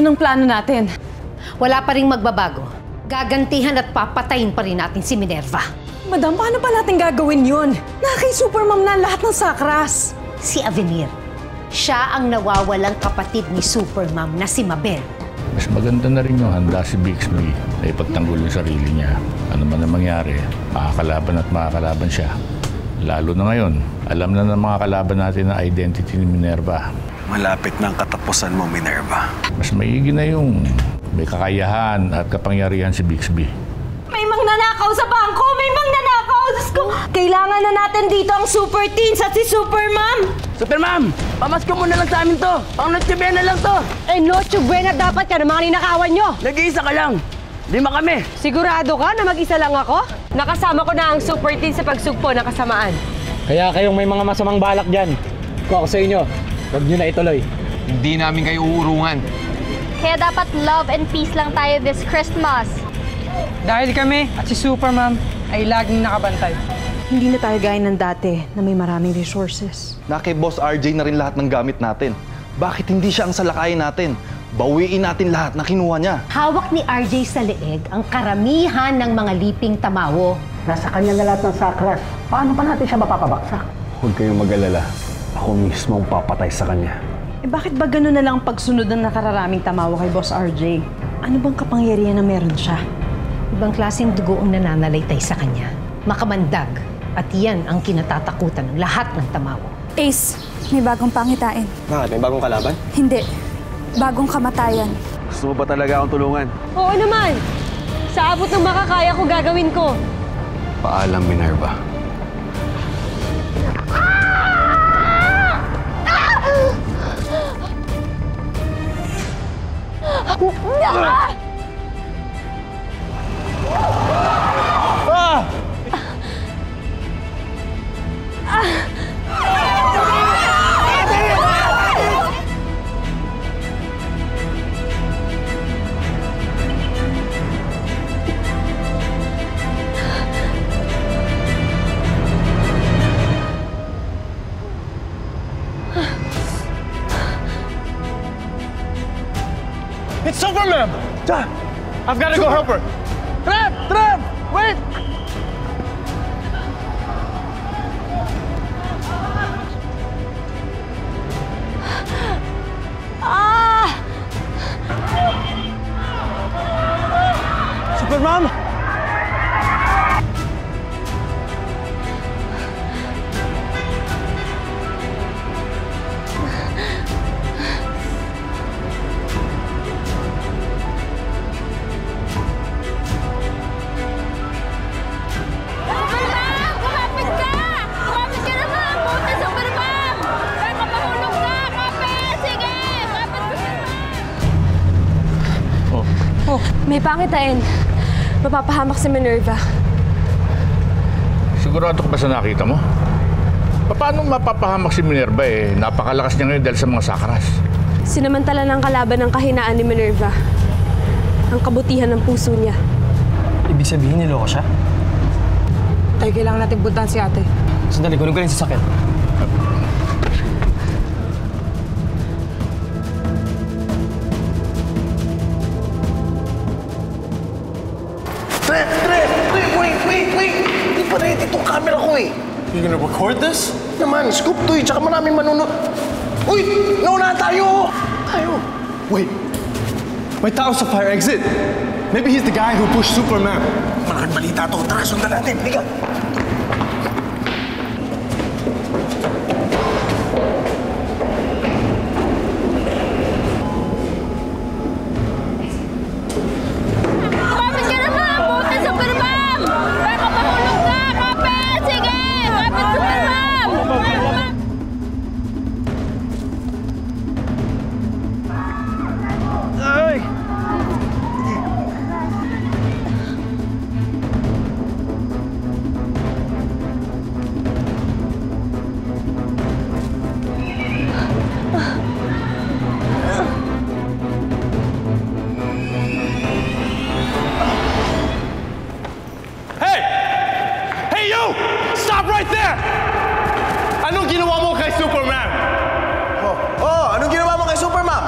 Ano nang plano natin? Wala pa ring magbabago. Gagantihan at papatayin pa rin natin si Minerva. Madam, paano pa natin gagawin yun? Kay Supermom na lahat ng sakras. Si Avenir. Siya ang nawawalang kapatid ni Supermom na si Mabel. Mas maganda na rin yung handa si Bixby na ipagtanggol yung sarili niya. Ano man ang mangyari, makakalaban at makakalaban siya. Lalo na ngayon, alam na ng mga kalaban natin ang identity ni Minerva. Malapit na ang katapusan mo, Minerva. Mas maigi na yung may kakayahan at kapangyarihan si Bixby. May mangnanakaw sa bangko! May mangnanakaw! Diyos ko! Kailangan na natin dito ang Super Teens at si Supermom! Supermom, pamasko mo na lang sa amin to. Pang Noche Buena lang to. Noche Buena dapat ka ng mga ninakawan nyo! Nag-iisa ka lang. 5 kami. Sigurado ka na mag-isa lang ako? Nakasama ko na ang Super Teens sa pagsugpo ng kasamaan. Kaya kayong may mga masamang balak dyan, kung ako sa inyo, huwag nyo na ituloy. Hindi namin kayo uurungan. Kaya dapat love and peace lang tayo this Christmas. Dahil kami at si Supermom ay laging nakabantay. Hindi na tayo gaya ng dati na may maraming resources. Na kay Boss RJ na rin lahat ng gamit natin. Bakit hindi siya ang salakayin natin? Bawiin natin lahat na kinuha niya. Hawak ni RJ sa leeg ang karamihan ng mga liping tamawo. Nasa kanya na lahat ng sakras. Paano pa natin siya mapapabaksak? Huwag kayong mag-alala. Ako mismo ang papatay sa kanya. Bakit ba gano'n na lang ang pagsunod ng nakararaming tamawa kay Boss RJ? Ano bang kapangyarihan na meron siya? Ibang klaseng dugo ang nananalaytay sa kanya. Makamandag. At yan ang kinatatakutan ng lahat ng tamawo. Ace, may bagong pangitain. Bakit? May bagong kalaban? Hindi. Bagong kamatayan. Gusto mo ba talaga akong tulungan? Oo naman! Sa abot ng makakaya ko, gagawin ko. Paalam, Minerva. It's Supermom! I've got to go help her. Trev! Wait! Supermom! May pangitain. Mapapahamak si Minerva. Sigurado ka ba sa nakita mo? Paano mapapahamak si Minerva napakalakas niya ngayon dahil sa mga sakras. Sinamantala ng kalaban ng kahinaan ni Minerva. Ang kabutihan ng puso niya. Ibig sabihin niloko siya? Tay, kailangan natin puntahan si ate. Sandali, kunin ko rin sa sakit. Wait! Hindi pa ready itong camera ko eh. You gonna record this? Naman, scoop to eh. Tsaka maraming manunod. Uy! Nauna tayo! Wait. May tao sa fire exit. Maybe he's the guy who pushed Superman. Malaking balita to. Tara, sundan natin. Liga! Stop right there! Anong ginawa mo kay Superman? Anong ginawa mo kay Superman?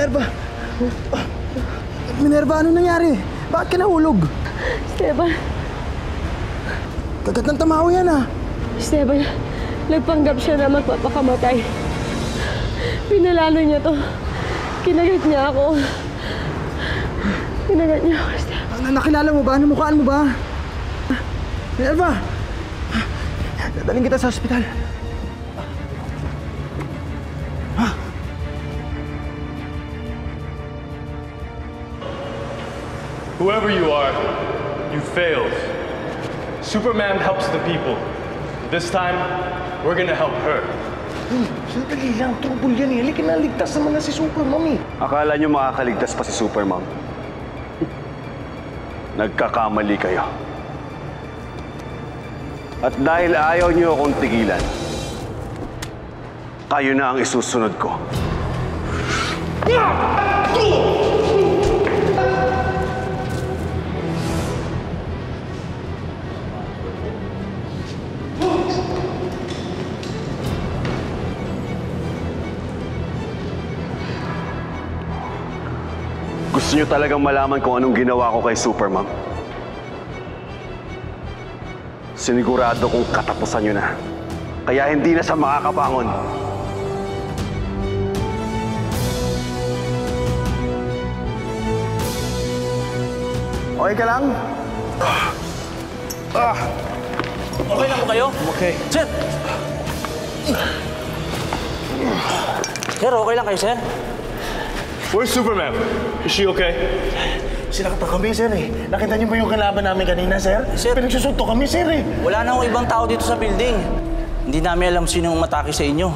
Minerva! Minerva, ano nangyari? Bakit ka nahulog? Esteban, Kagat ng tamaho yan ah! Esteban, nagpanggap siya na magpapakamatay. Pinalano niya to. Kinagat niya ako. Kinagat niya ako, Esteban. Nakilala mo ba? Namukhaan mo ba? Minerva! Dadaling kita sa ospital. Whoever you are, you failed. Superman helps the people. This time, we're gonna help her. Sandali lang, trouble yan eh. Halika na, ligtas naman na si Supermom eh. Akala nyo makakaligtas pa si Supermom? Nagkakamali kayo. At dahil ayaw nyo akong tigilan, kayo na ang isusunod ko. Gusto nyo talagang malaman kung anong ginawa ko kay Supermom? Sinigurado kong katapusan nyo na. Kaya hindi na siya makakabangon. Okay ka lang? Okay lang po kayo? Okay. Sir! Sir, okay lang kayo, sir? Where's Superman? Is she okay? Sinakta kami, sir eh. Nakita niyo ba yung kalaban namin kanina, sir? Sir. Pinagsusunto kami, sir eh. Wala na akong ibang tao dito sa building. Hindi namin alam sino ang umatake sa inyo.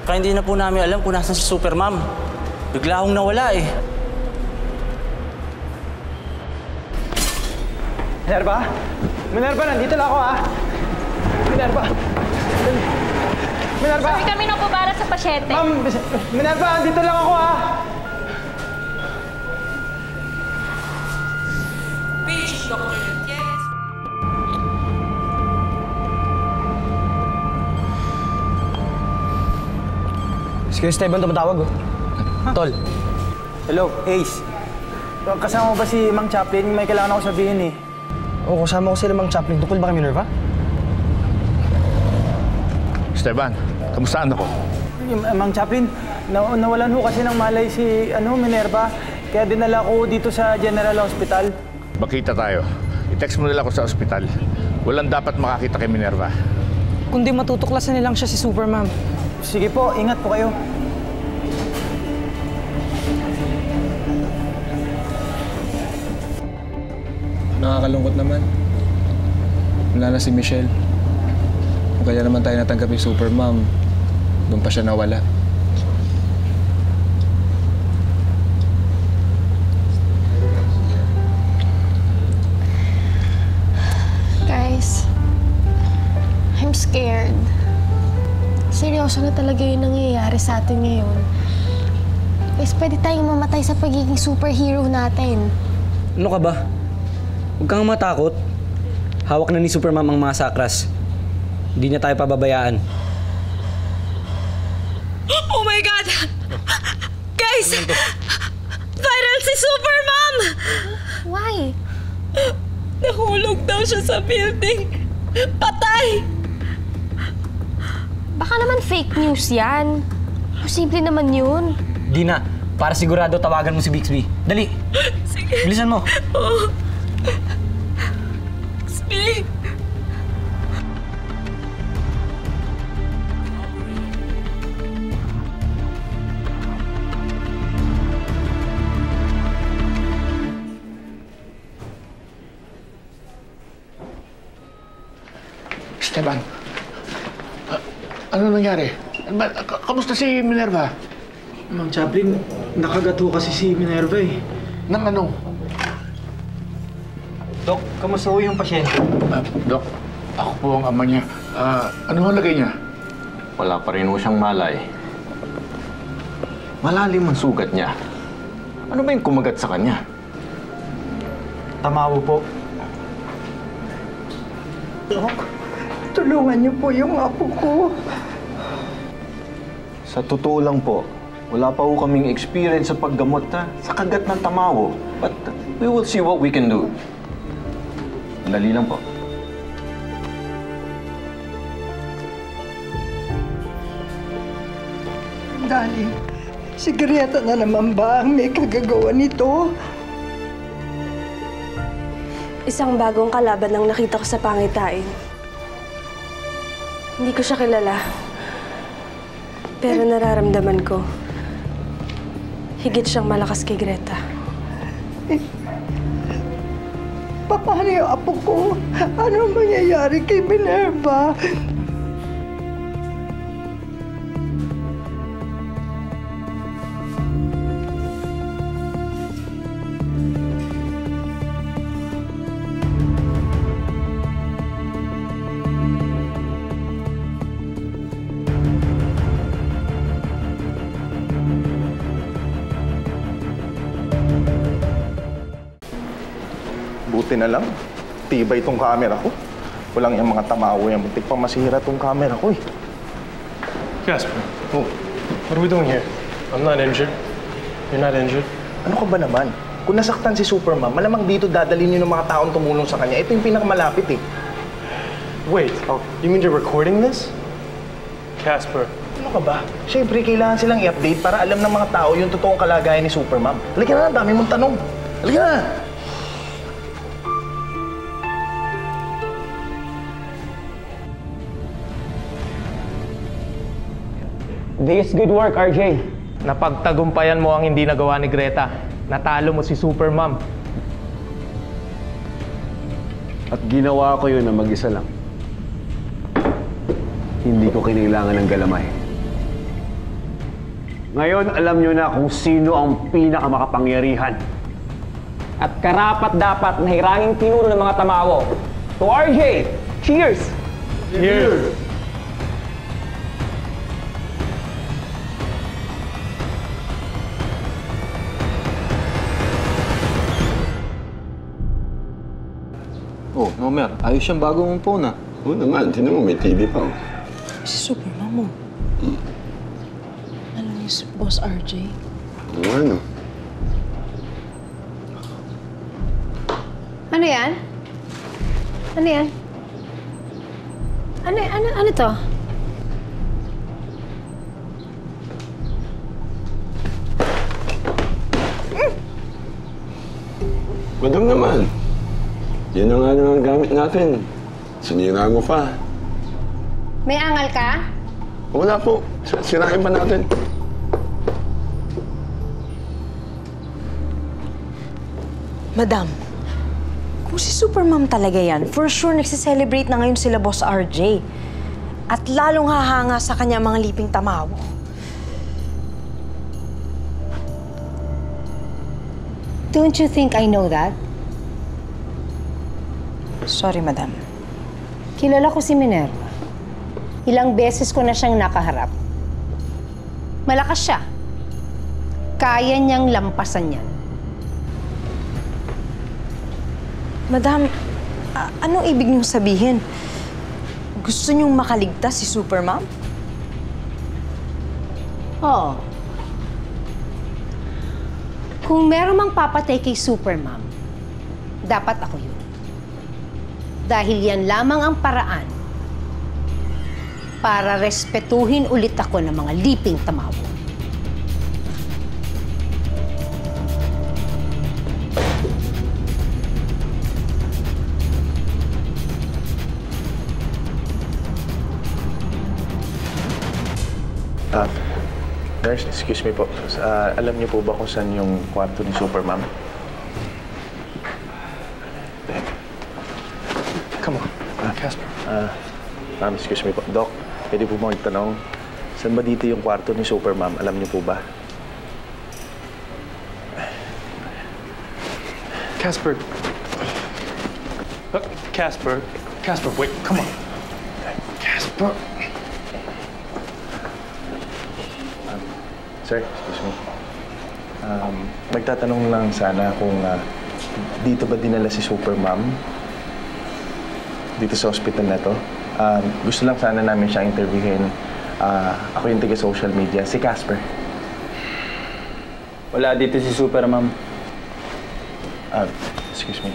Kaya hindi na po namin alam kung nasan si Supermom. Bigla akong nawala eh. Minerva? Minerva, nandito lang ako ah. Minerva. Minerva. Sorry kami nang pabara sa pasyente. Ma'am, Minerva, nandito lang ako ah. Sige, Esteban, tumatawag oh. Tol. Hello, Ace. Kasama mo ba si Mang Chaplin? May kailangan ako sabihin eh. Oo, kasama ko sila Mang Chaplin. Tungkol ba kay Minerva? Esteban, kamusta anak ko? Mang Chaplin, nawalan ho kasi ng malay si Minerva. Kaya dinala ko dito sa General Hospital. Bakita tayo. I-text mo nila ako sa ospital. Walang dapat makakita kay Minerva. Kundi matutuklasan nilang siya si Supermom. Sige po, ingat po kayo. Nakakalungkot naman. Wala na si Michelle. Kung kaya naman tayo natanggap yung Supermom, doon pa siya nawala. Guys, I'm scared. Seryoso na talaga yung nangyayari sa atin ngayon. Guys, pwede tayong mamatay sa pagiging superhero natin. Ano ka ba? Huwag kang matakot. Hawak na ni Supermom ang mga sakras. Hindi niya tayo pababayaan. Oh my God! Guys! Viral si Supermom! Why? Nahulog daw siya sa building. Patay! Baka naman fake news yan. Simple naman yun. Dina, para sigurado tawagan mo si Bixby. Dali! Sige. Bilisan mo. Oh. Speak! Esteban, ano nangyari? Kamusta si Minerva? Mang Chaplin, nakagat ho kasi si Minerva eh. Nang ano? Dok, kamusta ho yung pasyente? Dok, ako po ang ama niya. Ano ang lagay niya? Wala pa rin ho siyang malay. Malalim ang sugat niya. Ano ba yung kumagat sa kanya? Tamawo po. Dok, tulungan niyo po yung apo ko. Sa totoo lang po, Wala pa ho kaming experience sa paggamot sa kagat ng tamawo. But we will see what we can do. Dali lang po. Dali, si Greta na naman ba ang may kagagawa nito? Isang bagong kalaban ang nakita ko sa pangitain. Hindi ko siya kilala. Pero nararamdaman ko, higit siyang malakas kay Greta. Paano yung apo ko? Ano mangyayari kay Minerva? Buti na lang. Tibay itong camera ko. Walang yung mga tamawo yan. Muntik pang masihira itong camera ko eh. Casper, what are we doing here? I'm not injured. You're not injured. Ano ka ba naman? Kung nasaktan si Supermom, malamang dito dadalhin yun ng mga taong tumulong sa kanya. Ito yung pinakamalapit eh. Wait, you mean you're recording this? Casper. Ano ka ba? Siyempre, kailangan silang i-update para alam ng mga tao yung totoong kalagayan ni Supermom. Halika na, dami mong tanong. Halika na! This good work, RJ. Napagtagumpayan mo ang hindi nagawa ni Greta. Natalo mo si Supermom. At ginawa ko yun na mag-isa lang. Hindi ko kinailangan ng galamay. Ngayon, alam nyo na kung sino ang pinakamakapangyarihan. At karapat-dapat na hiranging tinuro ng mga tamawo. To RJ, cheers! Cheers! Oh, Nomer, ayos siyang bago mong phone ah. Oo naman, tinan mo, may TV pa. Si Supermom mo. Ano ni Boss RJ? Ano? Ano yan? Ano yan? Ano to? Madam naman. Yan na nga naman gamit natin. Sinira mo pa. May angal ka? Wala po. Sirain pa natin. Madam, kung si Supermom talaga yan, for sure nagsiselebrate na ngayon sila Boss RJ. At lalong hahanga sa kanya mga liping tamawo. Don't you think I know that? Sorry, madam. Kilala ko si Minerva. Ilang beses ko na siyang nakaharap. Malakas siya. Kaya niyang lampasan yan. Madam, anong ibig niyong sabihin? Gusto niyong makaligtas si Supermom? Oo. Kung meron mang papatay kay Supermom, dapat ako yun. Dahil yan lamang ang paraan para respetuhin ulit ako ng mga liping tamawo. Nurse, excuse me po. Alam niyo po ba kung saan yung kwarto ni Supermom? Come on, Casper. Excuse me po. Doc, pwede po magtanong, saan ba dito yung kwarto ni Supermom? Alam niyo po ba? Casper. Casper. Casper, wait, come on. Casper. Sir, excuse me. Nagtatanong lang sana kung dito ba dinala si Supermom? Dito sa hospital na to. Gusto lang sana namin siya interviewin. Ako yung taga-social media, si Casper. Wala dito si Super Ma'am. Excuse me.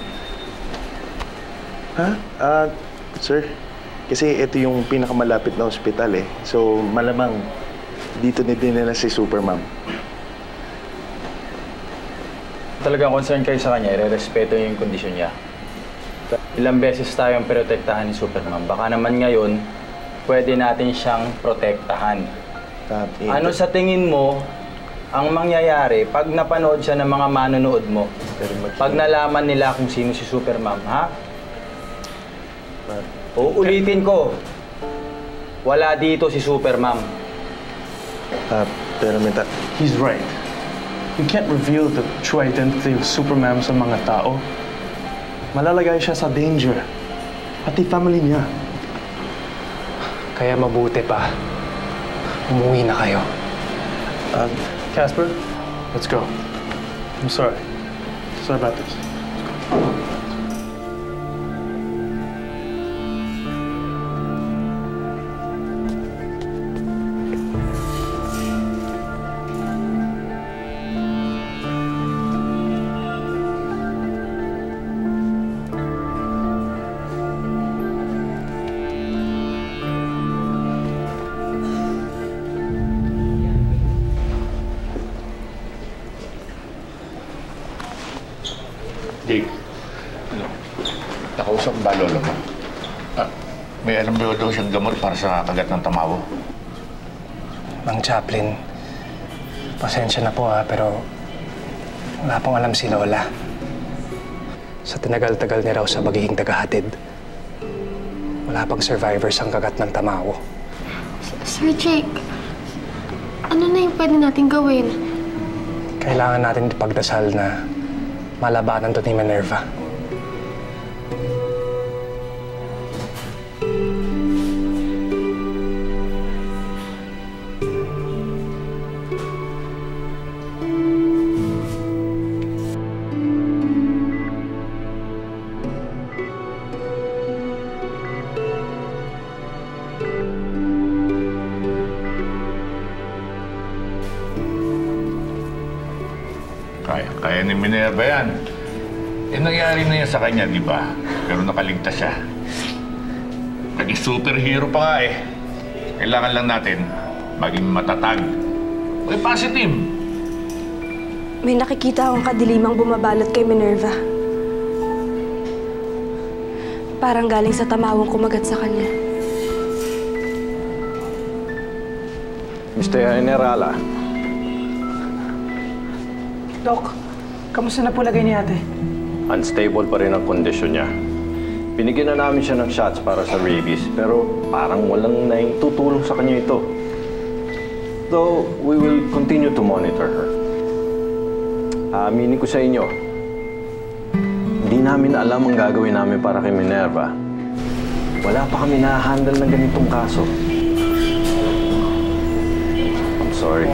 Sir, kasi ito yung pinakamalapit na ospital eh. So, malamang dito din nila si Super Ma'am. Talagang concern kayo sa kanya, i-respeto yung kondisyon niya. Ilang beses tayong protektahan ni Super Ma'am. Baka naman ngayon, pwede natin siyang protektahan. Ano sa tingin mo ang mangyayari pag napanood siya ng mga manonood mo? Pag nalaman nila kung sino si Super Ma'am, ha? Uulitin ko, wala dito si Super Ma'am. Pero He's right. You can't reveal the true identity of Superman sa mga tao. Malalagay siya sa danger. Pati family niya. Kaya mabuti pa. Umuwi na kayo. Casper, let's go. I'm sorry. Sorry about this. Jake, nakausap ba lolo mo? May alam ba daw siyang gamot para sa kagat ng tamawo? Mang Chaplin, pasensya na po pero wala pong alam si Lola. Sa tinagal-tagal ni raw sa pagiging tagahatid, wala pang survivors ang kagat ng tamawo. Sir Jake, ano na yung pwede natin gawin? Kailangan natin ipagdasal na malabanan to ni Minerva. Kaya ni Minerva yan. Nangyari na yan sa kanya, di ba? Pero nakaligtas siya. Naging superhero pa nga eh. Kailangan lang natin maging matatag. May positive. May nakikita akong kadilimang bumabalot kay Minerva. Parang galing sa tamawang kumagat sa kanya. Mr. Generala. Doc, kamusta na po lagay ni ate? Unstable pa rin ang kondisyon niya. Binigyan na namin siya ng shots para sa rabies, pero parang walang naitutulong sa kanya ito. Though, we will continue to monitor her. Aminin ko sa inyo, hindi namin alam ang gagawin namin para kay Minerva. Wala pa kami na-handle ng ganitong kaso. I'm sorry.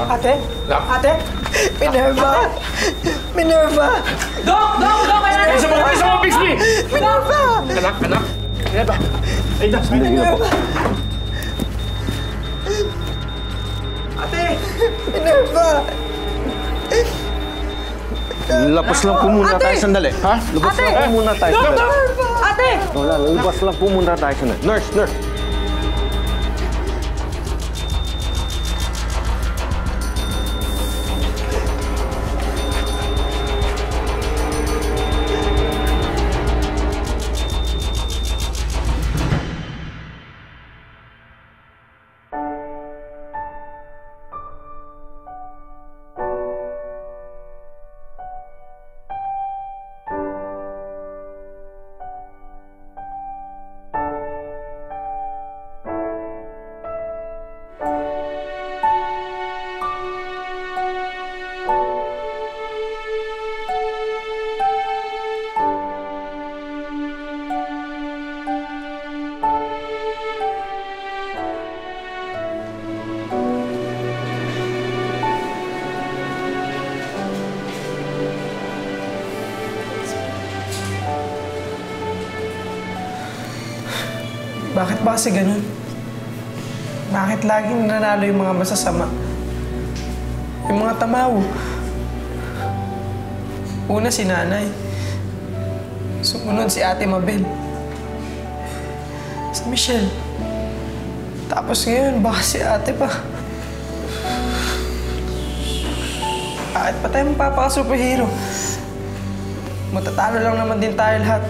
Ate? Ate? Minerva! Minerva! Dok! Kailangan! Isa mo, Bixby! Minerva! Anak! Minerva! Ay, Minerva! Ate! Minerva! Labas lang po muna tayo sandali. Ha? Labas lang po muna tayo sandali. Ate! Lola, labas lang po muna tayo sandali. Nurse! Bakit ba kasi ganun? Bakit laging nanalo yung mga masasama? Yung mga tamaw. Una si nanay. Sumunod si Ate Mabel. Si Michelle. Tapos ngayon, baka si ate pa. Bakit pa tayo magpapaka-superhero? Matatalo lang naman din tayo lahat.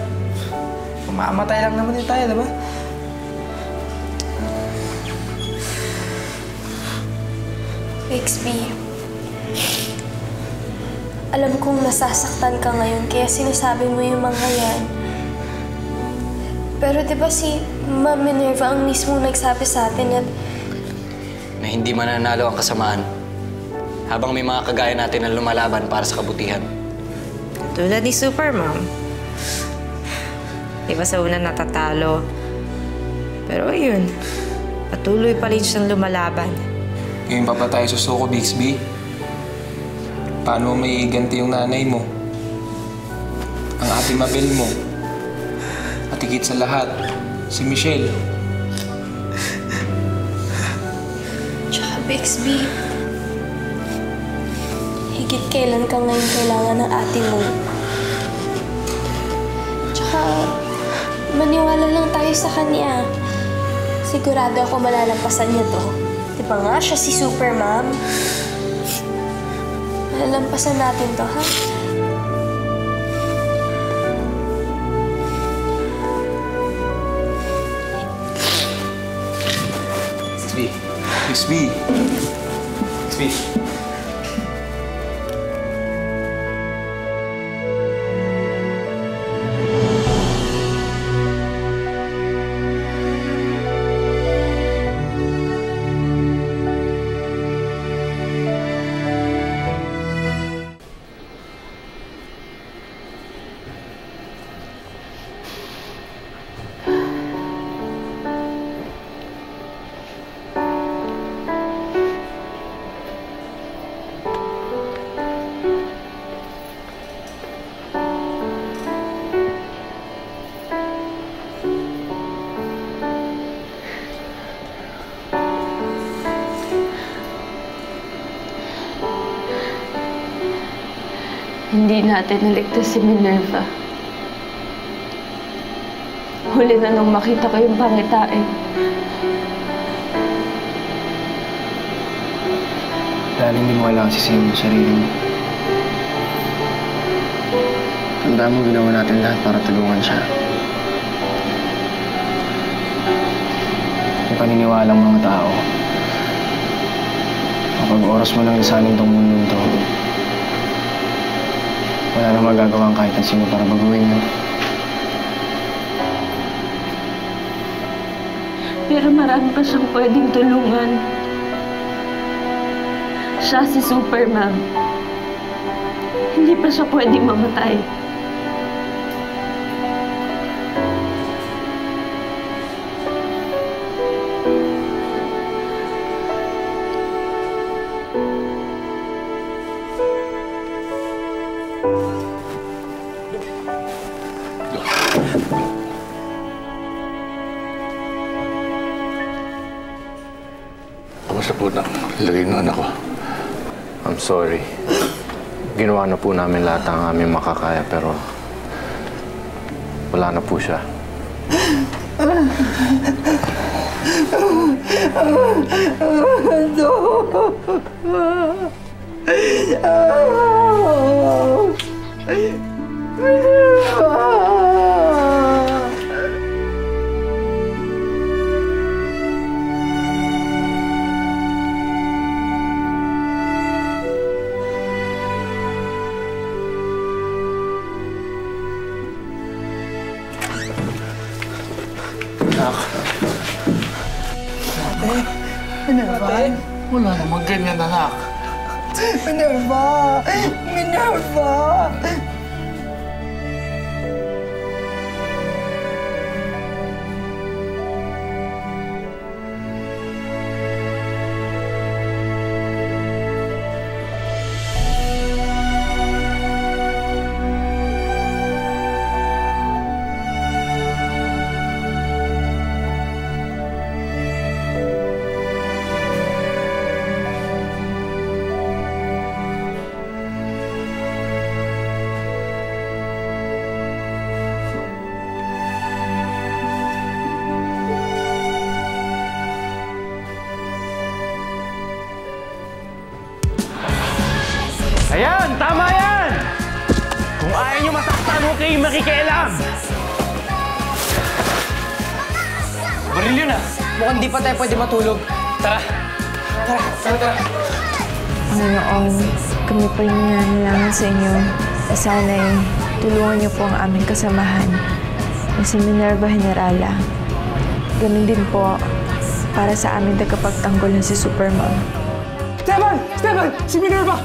Mamamatay lang naman din tayo, diba? Bixby, alam kong nasasaktan ka ngayon kaya sinasabi mo yung mga yan. Pero di ba si Ma'am Minerva ang mismong nagsabi sa atin na hindi mananalo ang kasamaan habang may mga kagaya natin na lumalaban para sa kabutihan. Tulad ni Supermom. Di ba sa una natatalo? Pero ayun, patuloy pa rin siyang lumalaban. Ngayon pa ba tayo susuko, Bixby? Paano mo may ganti yung nanay mo? Ang Ate Mabel mo? At higit sa lahat, si Michelle. Tsaka Bixby, higit kailan ka ngayon kailangan ng ate mo. Tsaka, maniwala lang tayo sa kanya. Sigurado ako malalampasan niya to. Diba nga siya si Supermom? Malalampasan natin to, ha? Bixby. Hindi natin naligtas si Minerva. Huli na nung makita ko yung pangitain. Dahil hindi mo kailangan sisihin yung sarili mo. Tandaan mo, ginawa natin lahat para tulungan siya. May paniniwalang mga tao. Kapag oras mo lang lisanin tong mundo to, wala na magagawa kahit ang sino para baguhin yun. Pero marami pa siyang pwedeng tulungan. Siya si Supermom. Hindi pa siya pwedeng mamatay. Kamusta po na ilagay ng anak ko? I'm sorry. Ginawa na po namin lahat ang aming makakaya pero wala na po siya. Minerva? Wala namang ganyan, anak. Minerva! Minerva! Ayan! Tama yan! Kung ayaw nyo masaktan, huwag kayong makikialam! Baril yun ah! Mukhang di pa tayo pwede matulog. Tara! Tara! Panginoon, kami po yung nanalangin sa inyo. Sana'y tulungan niyo po ang aming kasamahan na si Minerva Generala. Ganun din po para sa aming tagapagtanggol na si Supermom. Stefan! Stefan! Si Minerva!